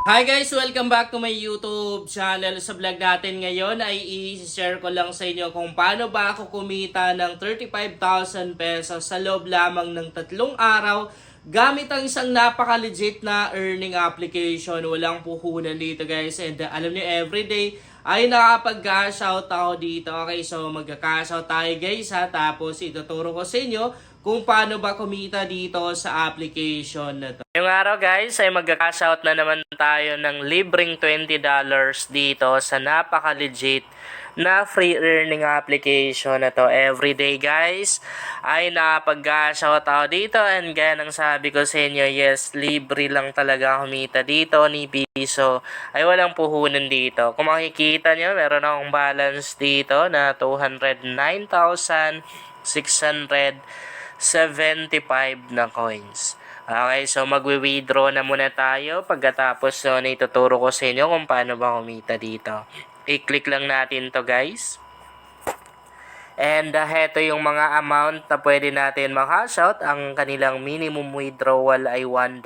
Hi guys! Welcome back to my YouTube channel. Sa vlog natin ngayon ay i-share ko lang sa inyo kung paano ba ako kumita ng 35,000 pesos sa loob lamang ng 3 araw gamit ang isang napaka-legit na earning application. Walang puhunan dito guys. And alam niyo everyday ay nakapag-cash out ako dito. Okay, so magka-cash out tayo guys ha. Tapos ituturo ko sa inyo kung paano ba kumita dito sa application na to. Ngayong araw guys ay magka-cash out na naman tayo ng libreng $20 dito sa napaka-legit na free earning application na to. Everyday guys ay nakapag-cash out ako dito, and gaya ng sabi ko sa inyo, yes, libre lang talaga kumita dito ni piso. Ay walang puhunan dito. Kung makikita nyo, meron akong balance dito na 209,675 na coins. Okay, so magwi-withdraw na muna tayo. Pagkatapos ituturo ko sa inyo kung paano ba kumita dito. I-click lang natin to guys. And heto yung mga amount na pwede natin makash out. Ang kanilang minimum withdrawal ay $1.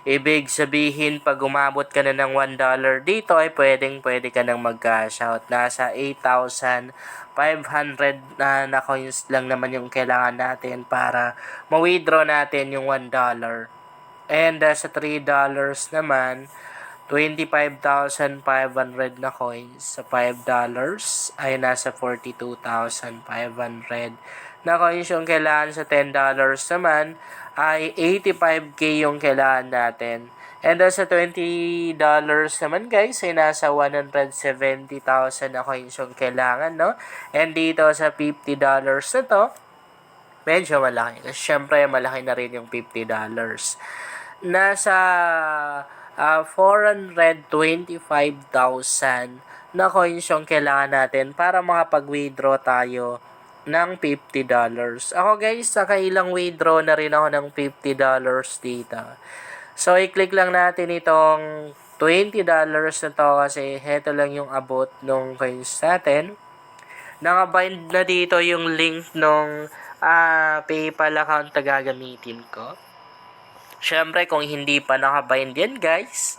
Ibig sabihin, pag umabot ka na ng $1 dito, ay pwede ka nang mag-cash out. Nasa 8,500 na coins lang naman yung kailangan natin para ma-withdraw natin yung $1. And sa $3 naman, 25,500 na coins. Sa $5 ay nasa 42,500 na coins yung kailangan. Sa $10 naman ay 85k yung kailangan natin. And sa $20 naman guys ay nasa 170,000 na coins yung kailangan, no? And dito sa $50 na to, medyo malaki. Kasi syempre malaki na rin yung $50. Nasa 425,000 na coins yung kailangan natin para makapag-withdraw tayo ng $50. Ako guys, nakailang withdraw na rin ako ng $50 dito. So, i-click lang natin itong $20 na to kasi heto lang yung abot nung coins natin. Nakabind na dito yung link nung PayPal account na gagamitin ko. Syempre, kung hindi pa nakabind yan guys,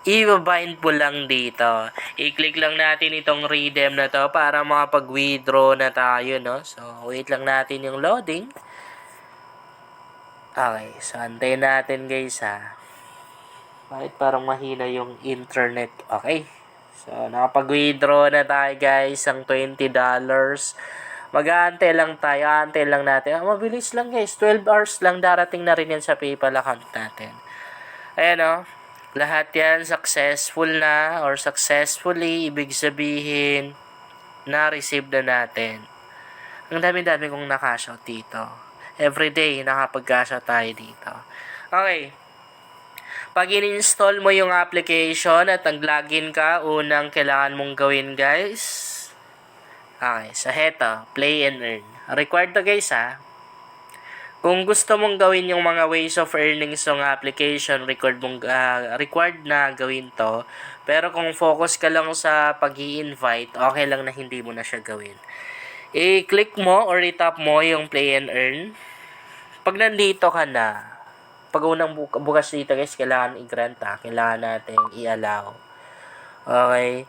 i-bind mo lang dito. I-click lang natin itong redeem na to para makapag-withdraw na tayo, no? So, wait lang natin yung loading. Okay, so antayin natin guys ha. Bakit parang mahina yung internet? Okay. So, nakapag-withdraw na tayo guys ang $20. Mag-aantay lang tayo, aantay lang natin. Mabilis lang guys, 12 hours lang darating na rin yan sa PayPal account natin. Ayan o, lahat yan successful na or successfully, ibig sabihin na-receive na natin. Ang dami-dami kong na-cash out dito. Everyday, nakapag-cash out tayo dito. Okay. Pag in-install mo yung application at nag-login ka, unang kailangan mong gawin guys, okay, so heto, play and earn. Required to guys ha. Kung gusto mong gawin yung mga ways of earnings ng application, required na gawin to. Pero kung focus ka lang sa pag-i-invite, okay lang na hindi mo na siya gawin. I-click mo or i-tap mo yung play and earn. Pag nandito ka na, pag unang bukas dito guys, kailangan i-grant ha. Kailangan natin i-allow. Okay.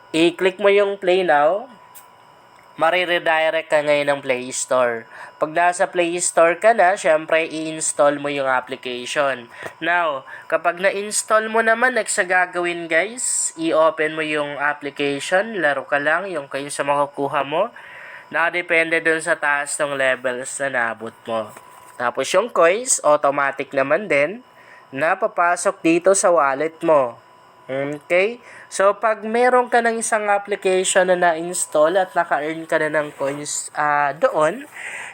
I-click mo yung play now. Mariredirect ka ngayon ng Play Store. Pag nasa Play Store ka na, syempre i-install mo yung application. Now, kapag na-install mo naman, next sa gagawin guys, i-open mo yung application, laro ka lang, yung kayo sa makukuha mo. Nakadepende dun sa taas ng levels na naabot mo. Tapos yung coins, automatic naman din, na papasok dito sa wallet mo. Okay? So, pag meron ka ng isang application na na-install at naka-earn ka na ng coins doon,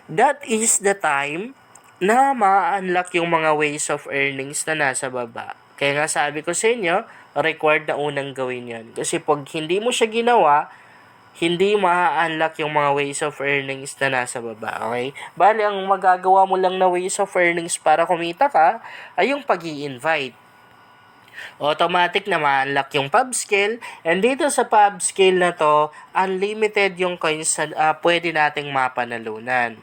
that is the time na ma-unlock yung mga ways of earnings na nasa baba. Kaya nga sabi ko sa inyo, required na unang gawin yan. Kasi pag hindi mo siya ginawa, hindi ma-unlock yung mga ways of earnings na nasa baba. Okay? Bali, ang magagawa mo lang na ways of earnings para kumita ka ay yung pag-i-invite. Automatic na ma-unlock yung pub skill. And dito sa pub skill na to, unlimited yung coins na pwede nating mapanalunan.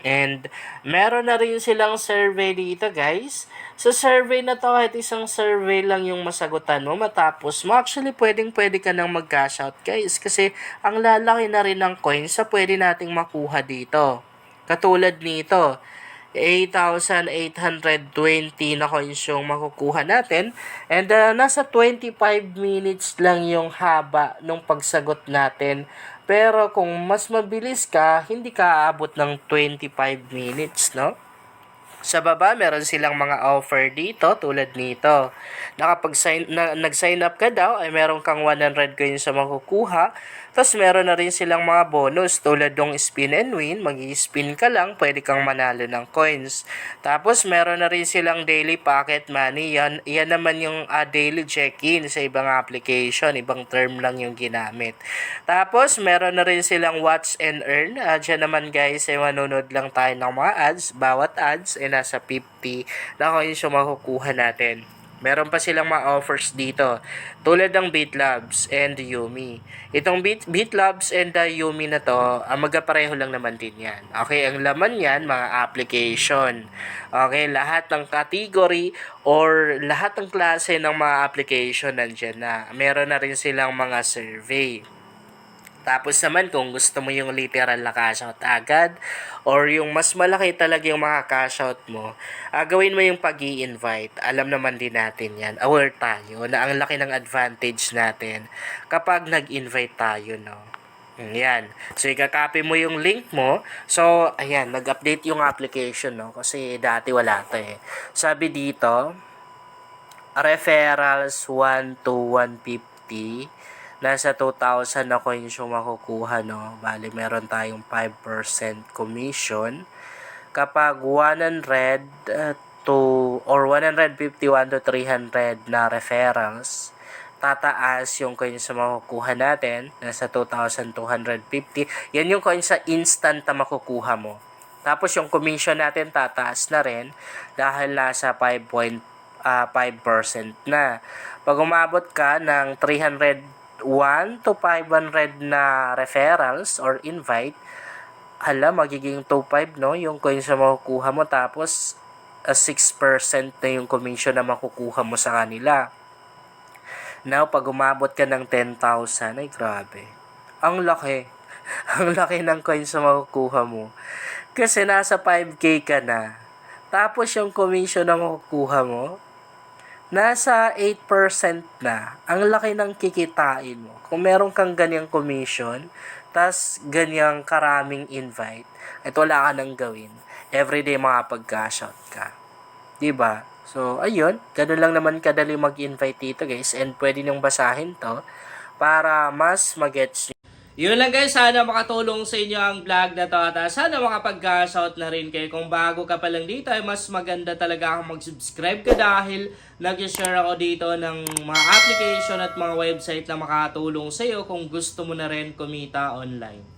And meron na rin silang survey dito guys. Sa survey na to, kahit isang survey lang yung masagutan mo, matapos mo, actually pwede ka nang mag-cash out guys. Kasi ang lalaki na rin ng coins sa pwede nating makuha dito. Katulad nito, 8,820 na coins yung makukuha natin. And nasa 25 minutes lang yung haba nung pagsagot natin. Pero kung mas mabilis ka, hindi ka aabot ng 25 minutes, no? Sa baba, meron silang mga offer dito tulad nito. Nag-sign up ka daw, ay meron kang 100 coins sa makukuha. Tapos meron na rin silang mga bonus tulad ng spin and win. Mag-i-spin ka lang, pwede kang manalo ng coins. Tapos meron na rin silang daily pocket money. Yan naman yung daily check-in sa ibang application. Ibang term lang yung ginamit. Tapos meron na rin silang watch and earn. Diyan naman guys, ay manonood lang tayo ng mga ads. Bawat ads ay nasa 50 na coins yung makukuha natin. Meron pa silang mga offers dito. Tulad ng BitLabs and Yumi. Itong BitLabs and Yumi na to, magkapareho lang naman din yan. Okay, ang laman yan, mga application. Okay, lahat ng category or lahat ng klase ng mga application nandyan na. Meron na rin silang mga survey. Tapos naman kung gusto mo yung literal na cash out agad or yung mas malaki talaga yung mga cash out mo, gawin mo yung pag-i-invite. Alam naman din natin yan. Aware tayo na ang laki ng advantage natin kapag nag-invite tayo, no? Yan. So, ikakopy mo yung link mo. So, ayan, nag-update yung application, no? Kasi dati wala to eh. Sabi dito, referrals 1 to 150. Nasa 2,000 na coins yung makukuha, no? Bali, meron tayong 5% commission. Kapag 100 to, or 151 to 300 na referrals, tataas yung coins na makukuha natin. Nasa 2,250. Yan yung coins sa instant na makukuha mo. Tapos yung commission natin tataas na rin dahil nasa 5% na. Pag umabot ka ng 301 to 500 na referrals or invite, magiging 2.5 no yung coins na makukuha mo, tapos 6% na yung commission na makukuha mo sa kanila. Now, pag umabot ka ng 10,000, ay grabe. Ang laki. Ang laki ng coins na makukuha mo. Kasi nasa 5K ka na. Tapos yung commission na makukuha mo, nasa 8% na. Ang laki ng kikitain mo. Kung meron kang ganyang commission, tas ganyang karaming invite, at wala ka nang gawin, everyday makapag-cash out ka. Diba? So, ayun. Ganun lang naman kadali mag-invite dito guys. And pwede niyong basahin to para mas mag-gets. Yun lang guys, sana makatulong sa inyo ang vlog na to at sana makapag-cash out na rin kayo. Kung bago ka pa lang dito ay mas maganda talaga akong mag-subscribe ka dahil nag-share ako dito ng mga application at mga website na makatulong sa iyo kung gusto mo na rin kumita online.